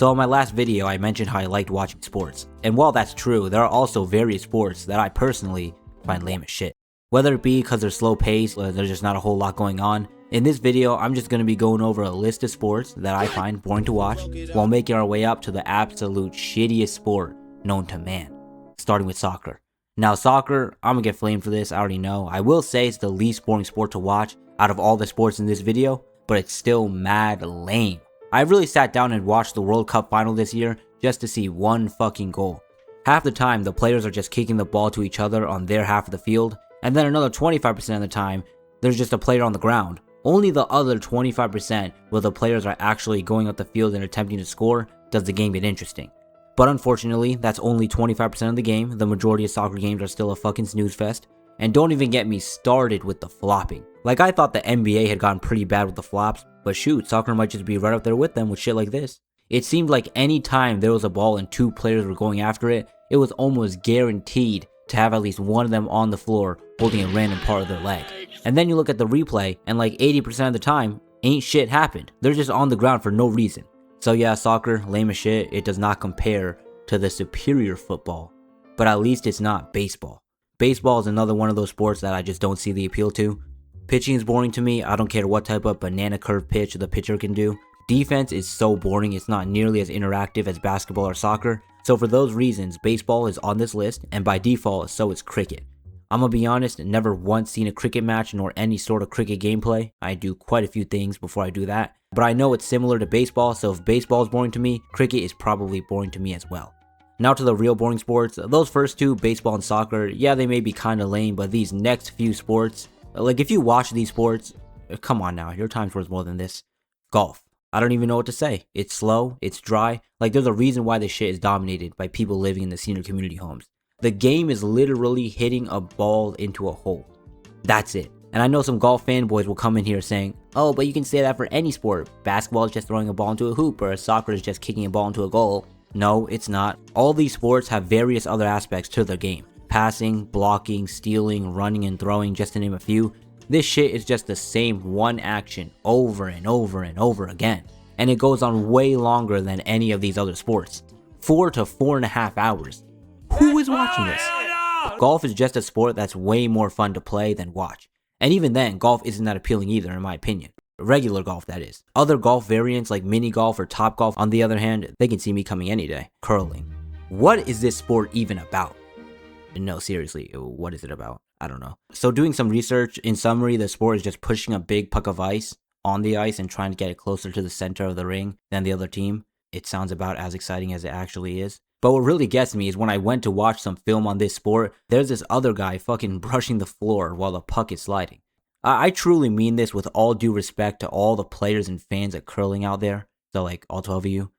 So in my last video, I mentioned how I liked watching sports. And while that's true, there are also various sports that I personally find lame as shit. Whether it be because they're slow paced or there's just not a whole lot going on. In this video, I'm just going to be going over a list of sports that I find boring to watch while making our way up to the absolute shittiest sport known to man. Starting with soccer. Now soccer, I'm gonna get flamed for this, I already know. I will say it's the least boring sport to watch out of all the sports in this video, but it's still mad lame. I really sat down and watched the World Cup final this year just to see one fucking goal. Half the time, the players are just kicking the ball to each other on their half of the field, and then another 25% of the time, there's just a player on the ground. Only the other 25% where the players are actually going up the field and attempting to score does the game get interesting. But unfortunately, that's only 25% of the game. The majority of soccer games are still a fucking snooze fest. And don't even get me started with the flopping. Like, I thought the NBA had gotten pretty bad with the flops, but shoot, soccer might just be right up there with them with shit like this. It seemed like any time there was a ball and two players were going after it, it was almost guaranteed to have at least one of them on the floor holding a random part of their leg. And then you look at the replay, and like 80% of the time, ain't shit happened. They're just on the ground for no reason. So yeah, soccer, lame as shit. It does not compare to the superior football, but at least it's not baseball. Baseball is another one of those sports that I just don't see the appeal to. Pitching is boring to me. I don't care what type of banana curve pitch the pitcher can do. Defense is so boring. It's not nearly as interactive as basketball or soccer. So for those reasons, baseball is on this list, and by default, so is cricket. I'm gonna be honest, never once seen a cricket match nor any sort of cricket gameplay. I do quite a few things before I do that. But I know it's similar to baseball, so if baseball is boring to me, cricket is probably boring to me as well. Now to the real boring sports. Those first two, baseball and soccer, yeah, they may be kinda lame, but these next few sports, like if you watch these sports, come on now, your time's worth more than this. Golf. I don't even know what to say. It's slow, it's dry. Like, there's a reason why this shit is dominated by people living in the senior community homes. The game is literally hitting a ball into a hole. That's it. And I know some golf fanboys will come in here saying, oh, but you can say that for any sport. Basketball is just throwing a ball into a hoop, or soccer is just kicking a ball into a goal. No, it's not. All these sports have various other aspects to their game. Passing, blocking, stealing, running and throwing, just to name a few. This shit is just the same one action over and over and over again. And it goes on way longer than any of these other sports. 4 to 4.5 hours. Who is watching this? Golf is just a sport that's way more fun to play than watch. And even then, golf isn't that appealing either, in my opinion. Regular golf, that is. Other golf variants like mini golf or top golf, on the other hand, they can see me coming any day. Curling. What is this sport even about? No, seriously, what is it about? I don't know. So doing some research, in summary, the sport is just pushing a big puck of ice on the ice and trying to get it closer to the center of the ring than the other team. It sounds about as exciting as it actually is. But what really gets me is when I went to watch some film on this sport, there's this other guy fucking brushing the floor while the puck is sliding. I truly mean this with all due respect to all the players and fans at curling out there. So like all 12 of you.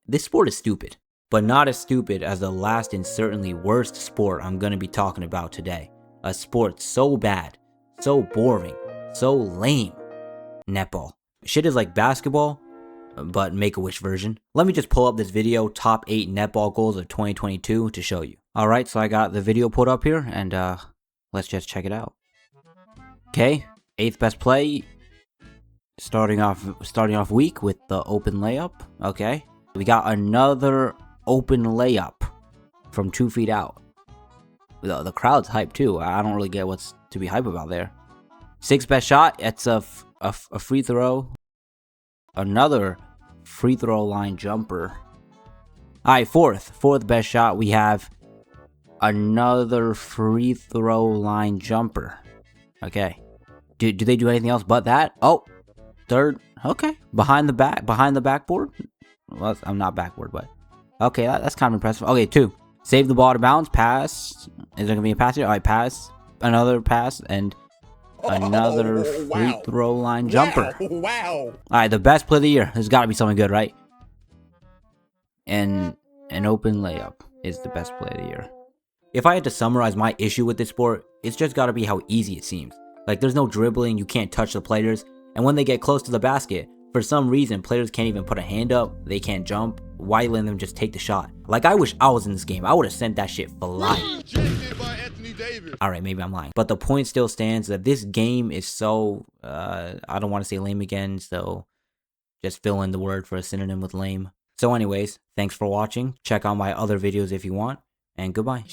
This sport is stupid, but not as stupid as the last and certainly worst sport I'm gonna be talking about today. A sport so bad, so boring, so lame. Netball. Shit is like basketball, but Make-A-Wish version. Let me just pull up this video, top 8 netball goals of 2022, to show you. Alright, so I got the video pulled up here, and let's just check it out. Okay, 8th best play. Starting off weak with the open layup. Okay, we got another open layup from 2 feet out. The crowd's hyped too. I don't really get what's to be hype about there. 6th best shot. It's a free throw. Another free throw line jumper. Alright, fourth best shot. We have another free throw line jumper. Okay. Do they do anything else but that? Oh, third. Okay. Behind the backboard. Well, I'm not backboard, but okay, that's kind of impressive. Okay, 2. Save the ball to bounce. Pass. Is there gonna be a pass here? Alright, pass. Another pass and another free throw line jumper. Wow. Alright, the best play of the year. There's gotta be something good, right? And an open layup is the best play of the year. If I had to summarize my issue with this sport, it's just gotta be how easy it seems. Like, there's no dribbling, you can't touch the players, and when they get close to the basket, for some reason, players can't even put a hand up, they can't jump. Why let them just take the shot? Like, I wish I was in this game. I would have sent that shit flying. Alright, maybe I'm lying. But the point still stands that this game is so, I don't want to say lame again, so just fill in the word for a synonym with lame. So anyways, thanks for watching. Check out my other videos if you want, and goodbye.